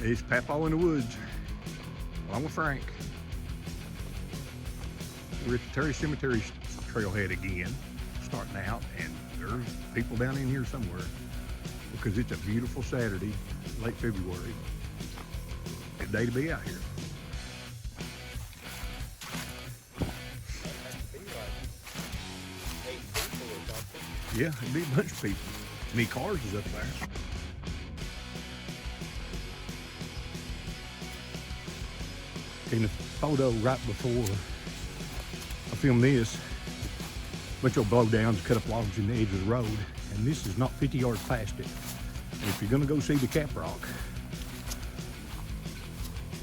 It's Papaw in the woods, along with Frank. We're at the Terry Cemetery Trailhead again, starting out, and there's people down in here somewhere because it's a beautiful Saturday, late February. Good day to be out here. Yeah, it'd be a bunch of people. Any cars is up there. In the photo right before I filmed this, a bunch of blowdowns cut up logs in the edge of the road, and this is not 50 yards past it. And if you're gonna go see the Caprock,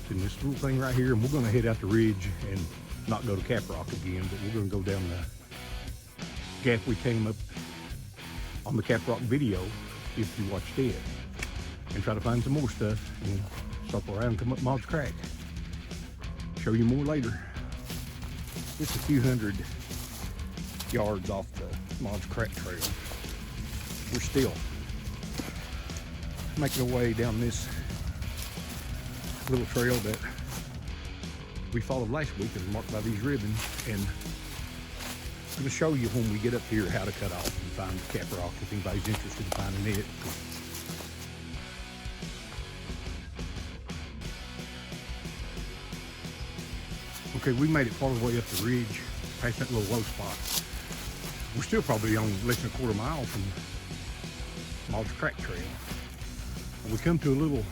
then this little thing right here, and we're gonna head out the ridge and not go to Caprock again, but we're gonna go down the gap we came up on the Caprock video, if you watched it, and try to find some more stuff and circle around and come up Maude's Crack. Show you more later. It's a few hundred yards off the Maude's Crack trail. We're still making our way down this little trail that we followed last week and marked by these ribbons, and I'm going to show you when we get up here how to cut off and find the Caprock if anybody's interested in finding it. Okay, we made it part of the way up the ridge, past that little low spot. We're still probably on less than a quarter mile from Maude's Crack trail. And we come to a little,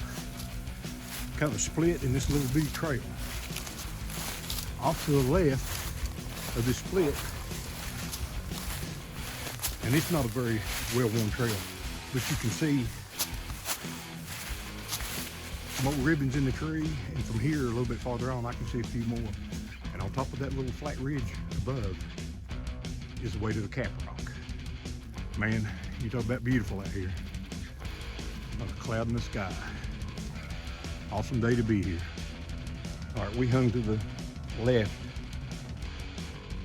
kind of a split in this little bitty trail. Off to the left of this split, and it's not a very well-worn trail, but you can see more ribbons in the tree, and from here a little bit farther on I can see a few more. And on top of that little flat ridge above is the way to the Caprock. Man, you talk about beautiful out here. Not a cloud in the sky. Awesome day to be here. All right, we hung to the left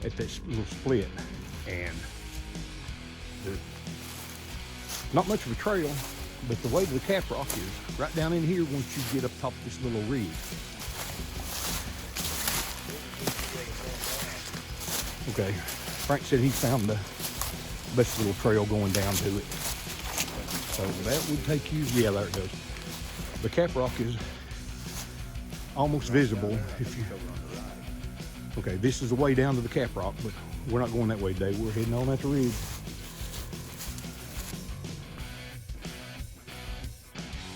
at this little split, and not much of a trail, but the way to the Caprock is right down in here once you get up top of this little ridge. Okay, Frank said he found the best little trail going down to it. So that would take you, yeah, there it goes. The Caprock is almost visible if you, okay, this is the way down to the Caprock, but we're not going that way today. We're heading on at the ridge.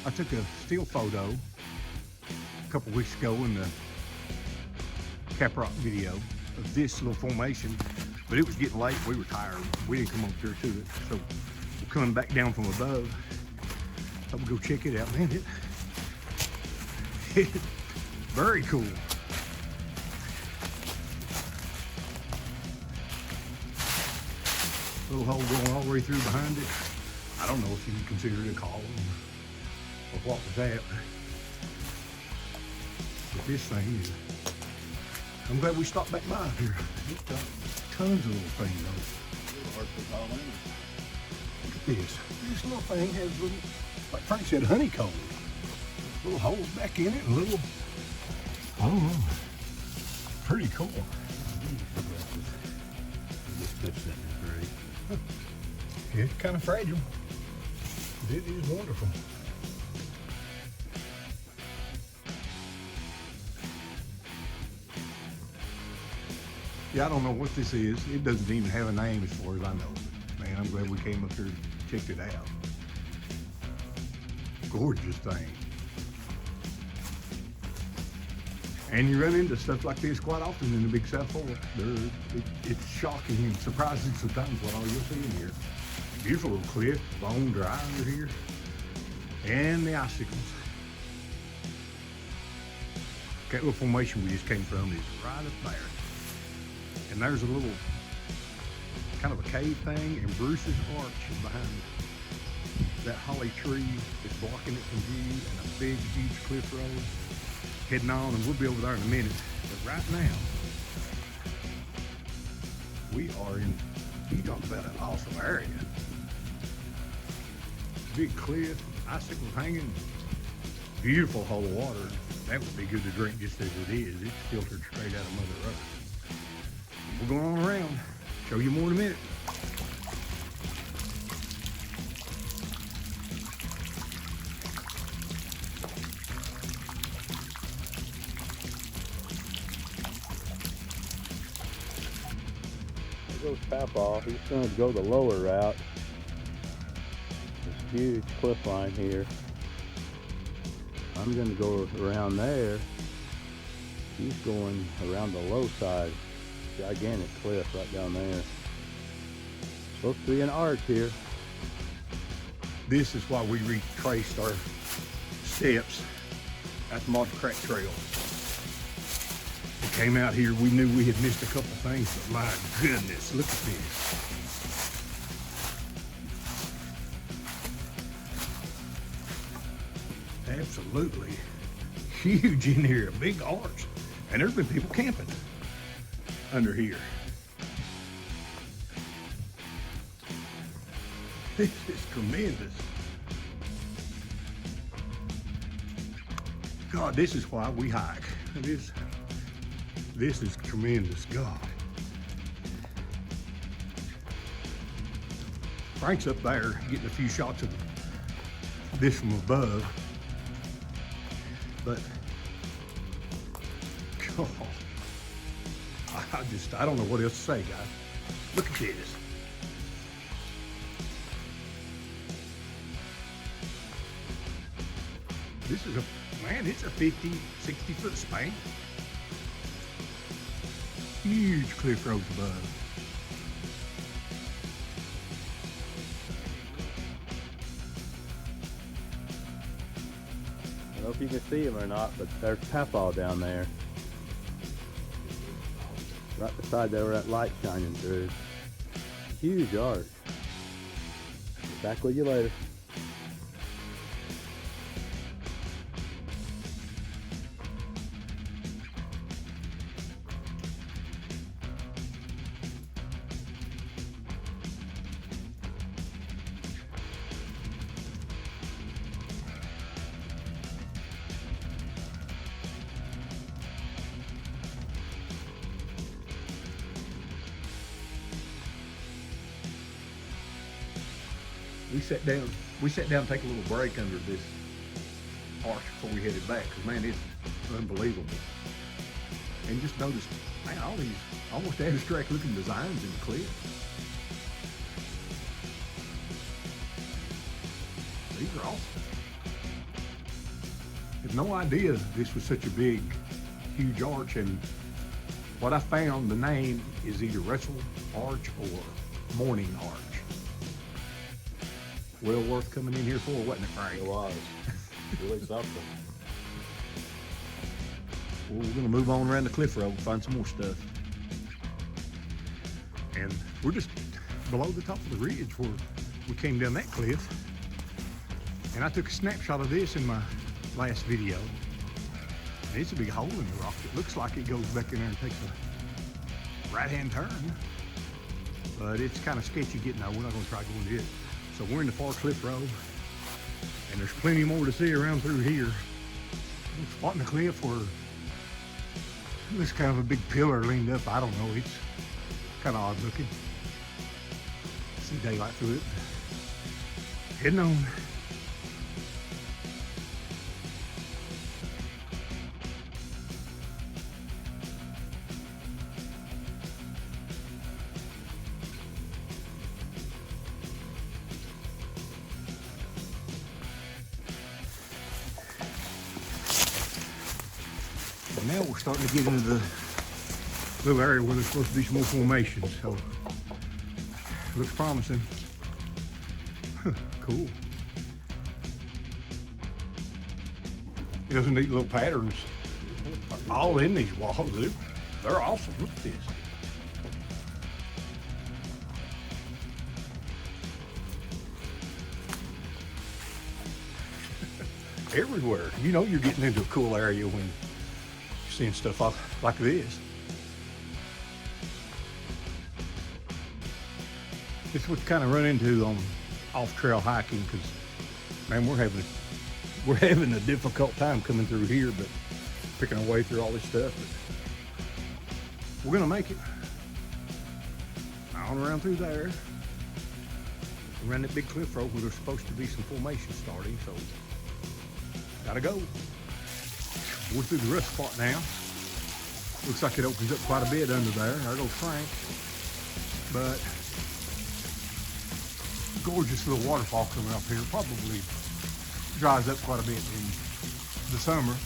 I took a still photo a couple weeks ago in the Caprock video of this little formation, but it was getting late. We were tired. We didn't come up here to it, so we're coming back down from above. Thought we'd go check it out. Man, it's very cool. Little hole going all the way through behind it. I don't know if you can consider it a column or what was that. But this thing is, I'm glad we stopped back by here. It's got tons of little things on it. Look at this. This little thing has little, like Frank said, honeycomb. Little holes back in it and little, I don't know. Pretty cool. It's kind of fragile. It is wonderful. Yeah, I don't know what this is. It doesn't even have a name as far as I know. Man, I'm glad we came up here and checked it out. Gorgeous thing. And you run into stuff like this quite often in the Big South Fork. It's shocking and surprising sometimes what all you'll see in here. Beautiful little cliff, bone dry under here. And the icicles. That little formation we just came from is right up there. And there's a little, kind of a cave thing, and Bruce's Arch is behind that holly tree that's blocking it from view, and a big, huge cliff road heading on, and we'll be over there in a minute. But right now, we are in, you talk about an awesome area. Big cliff, icicles hanging, Beautiful whole water. That would be good to drink just as it is. It's filtered straight out of Mother Earth. We're going on around. Show you more in a minute. There goes Papaw. He's going to go the lower route. This huge cliff line here. I'm going to go around there. He's going around the low side. Gigantic cliff right down there. Supposed to be an arch here. This is why we retraced our steps at the Maude Trail. We came out here, we knew we had missed a couple things, but my goodness, look at this. Absolutely huge in here, a big arch. And there's been people camping under here. This is tremendous. God, this is why we hike. This is tremendous, God. Frank's up there getting a few shots of this from above. But, God, I don't know what else to say, guys. Look at this. This is it's a 50, 60 foot span. Huge cliff roads above. I don't know if you can see him or not, but there's Papaw down there. Right beside there where that light shining through. Huge arch. Back with you later. We sat down to take a little break under this arch before we headed back, because man, it's unbelievable. And just noticed, man, all these almost abstract looking designs in the cliff. These are awesome. I had no idea this was such a big, huge arch, and what I found, the name is either Russell Arch or Morning Arch. Well worth coming in here for, wasn't it, Frank? It was. Really something. Well, we're gonna move on around the cliff road and find some more stuff. And we're just below the top of the ridge where we came down that cliff. And I took a snapshot of this in my last video. And it's a big hole in the rock. It looks like it goes back in there and takes a right-hand turn. But it's kind of sketchy getting there. We're not gonna try going to it. So we're in the far cliff road, and there's plenty more to see around through here. We're spotting a cliff where there's kind of a big pillar leaned up. I don't know, it's kind of odd looking. See daylight through it. Heading on. Now we're starting to get into the little area where there's supposed to be some more formations, so looks promising. Cool. There's some neat little patterns all in these walls. They're awesome. Look at this. Everywhere. You know you're getting into a cool area when you're seeing stuff like this. This is what you kind of run into on off-trail hiking, because man, we're We're having a difficult time coming through here, but picking our way through all this stuff. But we're gonna make it. On around through there. Around that big cliff road where there's supposed to be some formation starting, so gotta go. We're through the rough spot now. Looks like it opens up quite a bit under there. There goes Frank. But gorgeous little waterfall coming up here. Probably dries up quite a bit in the summer.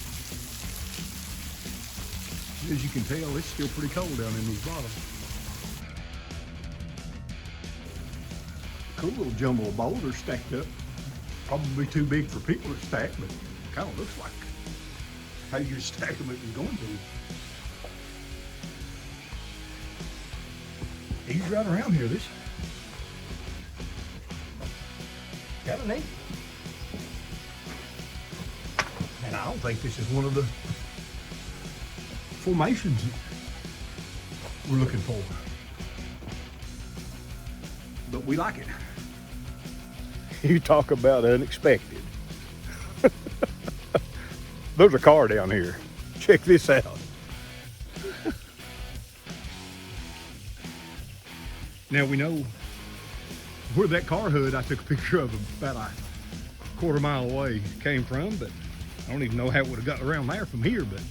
As you can tell, it's still pretty cold down in these bottoms. Cool little jumble of boulders stacked up. Probably too big for people to stack, but kind of looks like how you stack them if you're going to. He's right around here. This kind of neat. And I don't think this is one of the formations we're looking for. But we like it. You talk about unexpected. There's a car down here. Check this out. Now we know where that car hood I took a picture of about a quarter-mile away came from, but I don't even know how it would have gotten around there from here, but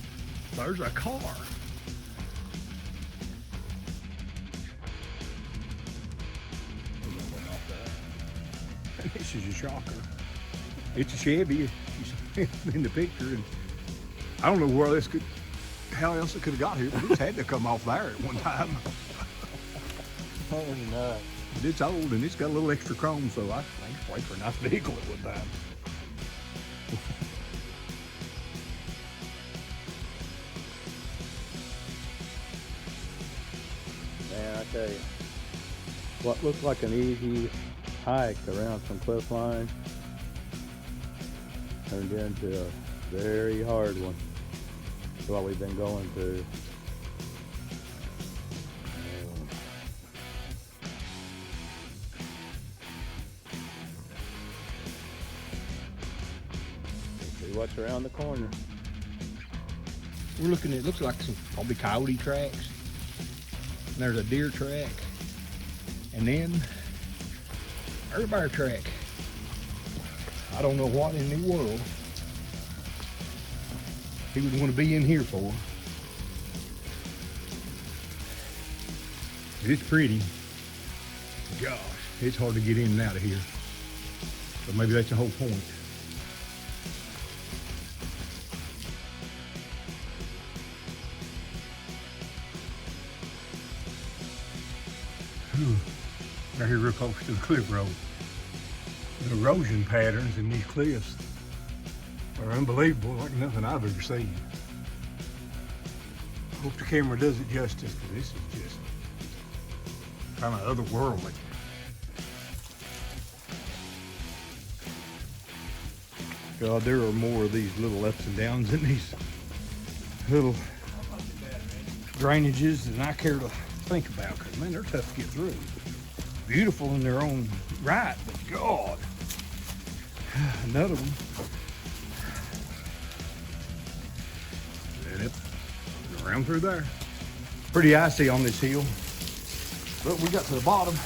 there's a car. This is a shocker. It's a Chevy in the picture, and I don't know where this could, how else it could have got here, but it's had to come off there at one time. Oh no. But it's old and it's got a little extra chrome, so I think it's probably for a nice vehicle at one time. Man, I tell you, what looked like an easy hike around some cliff line turned into a very hard one. That's what we've been going through. See what's around the corner. We're looking at, looks like some probably coyote tracks. And there's a deer track. And then there's a bear track. I don't know what in the world he would want to be in here for. It's pretty. Gosh, it's hard to get in and out of here. So maybe that's the whole point. Right here real close to the cliff road. The erosion patterns in these cliffs are unbelievable, like nothing I've ever seen. I hope the camera does it justice, because this is just kind of otherworldly. God, there are more of these little ups and downs in these little drainages than I care to think about, because man, they're tough to get through. Beautiful in their own right, but God, another one. And it around through there. Pretty icy on this hill, but we got to the bottom.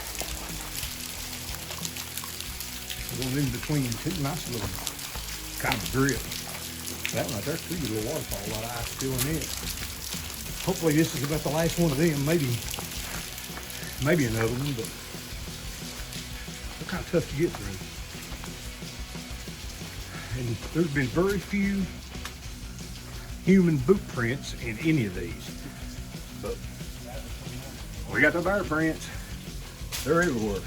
Going in between two nice little kind of drips. That one right there's pretty good little waterfall, a lot of ice still in it. Hopefully this is about the last one of them. Maybe another one, but they're kind of tough to get through. And there's been very few human boot prints in any of these. But we got the bear prints. They're everywhere.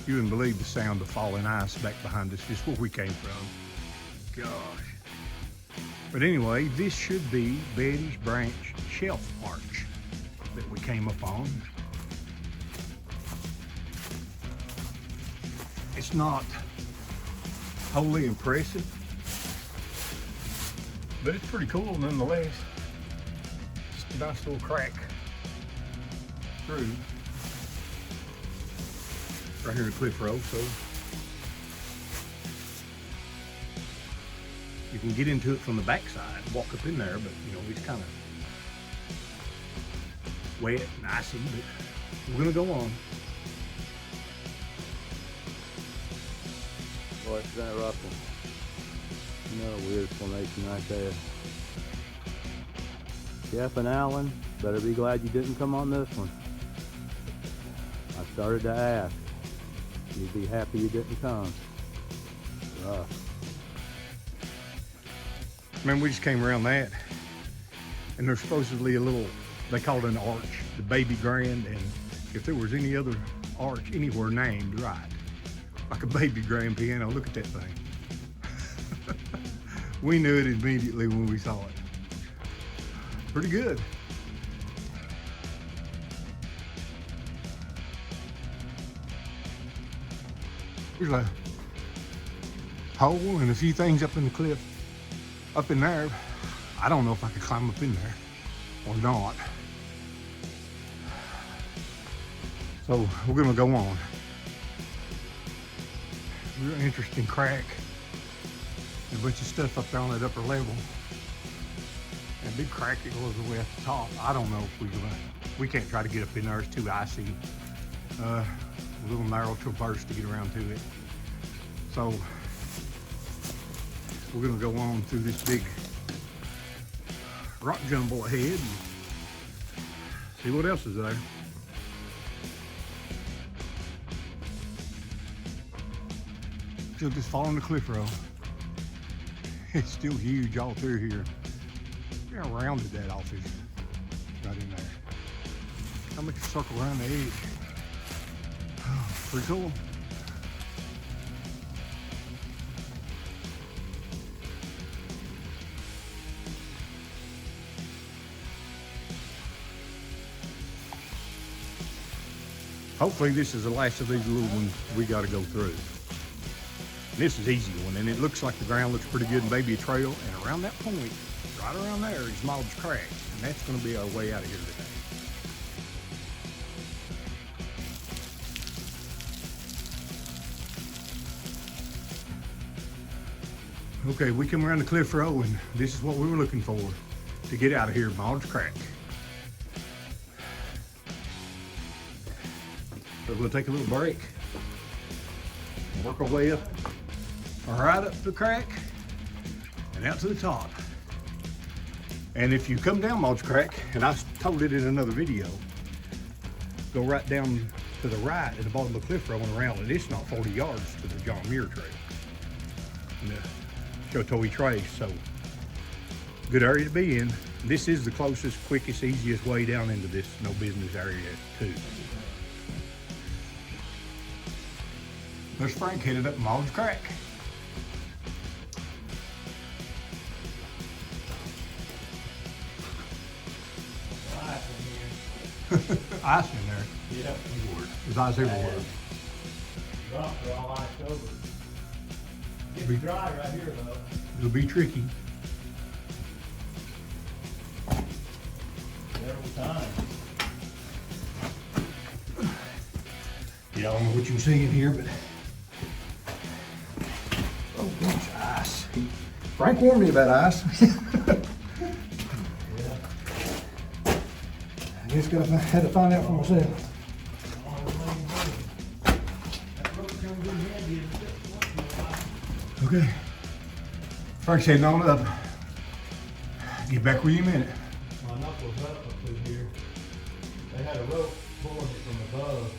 You wouldn't believe the sound of falling ice back behind us, just where we came from. Gosh. But anyway, this should be Betty's Branch Shelf Arch that we came up on. It's not wholly impressive, but it's pretty cool nonetheless. Just a nice little crack through right here at Cliff Road. So You can get into it from the backside, walk up in there, but you know, it's kind of wet and icy, but we're gonna go on. Boy, it's been a rough one. Another weird formation right there. Jeff and Alan, better be glad you didn't come on this one. I started to ask. You'd be happy you didn't come. Rough. Man, we just came around that, and there's supposedly a little, they call it an arch, the baby grand, and if there was any other arch anywhere named right, like a baby grand piano, look at that thing. We knew it immediately when we saw it. Pretty good. There's a hole and a few things up in the cliff. Up in there, I don't know if I could climb up in there or not. So we're gonna go on. Real interesting crack. A bunch of stuff up there on that upper level. And a big crack that goes all the way at the top. I don't know if we can't try to get up in there, it's too icy. A little narrow traverse to get around to it. So we're gonna go on through this big rock jumble ahead and see what else is there. Still just following the cliff row. It's still huge all through here. Yeah, rounded that office right in there. I'll make a circle around the edge. Oh, pretty cool. Hopefully this is the last of these little ones we got to go through. This is an easy one, and it looks like the ground looks pretty good and maybe a trail. And around that point, right around there is Maude's Crack, and that's going to be our way out of here today. Okay, we come around the cliff row, and this is what we were looking for to get out of here, Maude's Crack. So we'll take a little break, work our way up, right up the crack, and out to the top. And if you come down Maude's Crack, and I told it in another video, go right down to the right at the bottom of the cliff row and around it. It's not 40 yards to the John Muir Trail and the Shotoe Trace, so good area to be in. This is the closest, quickest, easiest way down into this no business area too. There's Frank headed up Maude's Crack. Ice in there. Yeah. There's ice everywhere. Rocks are all iced over. It's dry right here though. It'll be tricky. Several times. Yeah, I don't know what you can see in here, but oh gosh, ice. Frank warned me about ice. I just had to find out for myself. Okay. Frank's heading on up. Get back with you in a minute. My knuckles up through here. They had a rope pulling it from above.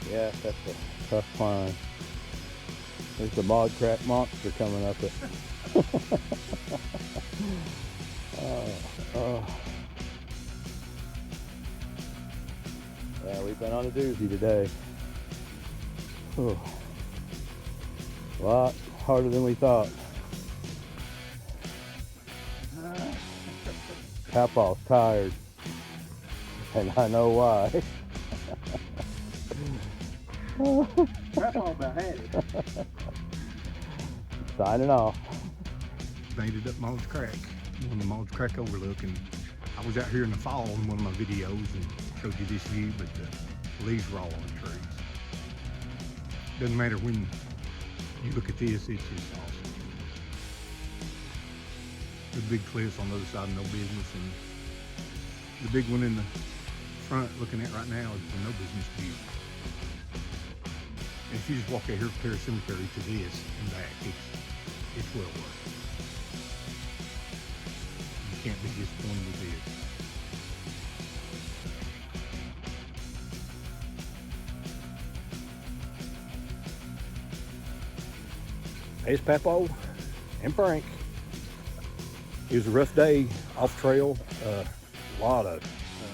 Yeah, that's a tough climb. There's the Maude Crack monster coming up it. Yeah, we've been on a doozy today. Whew. A lot harder than we thought. Papaw's tired, and I know why. Papaw about had it. Signing off. Painted up Maude's Crack. On the Maude's Crack overlook, and I was out here in the fall in one of my videos and showed you this view, but the leaves were all on the trees. Doesn't matter when you look at this, it's just awesome. The big cliffs on the other side, no business, and the big one in the front looking at right now is the no business view. And if you just walk out here from Terry Cemetery to this and back, it's well worth it. You can't be disappointed with this. It's Papaw and Frank. It was a rough day off trail. A lot of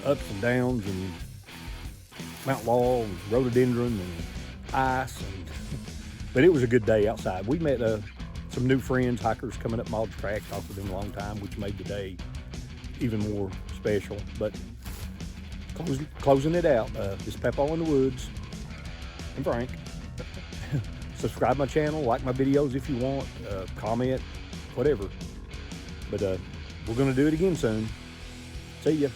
ups and downs and Mount Laurel and rhododendron and ice, but it was a good day outside. We met some new friends, hikers coming up Maude track. Talked with them a long time, which made the day even more special. But closing it out, this Papaw in the Woods and Frank. Subscribe my channel, like my videos if you want, comment, whatever. But we're gonna do it again soon. See ya.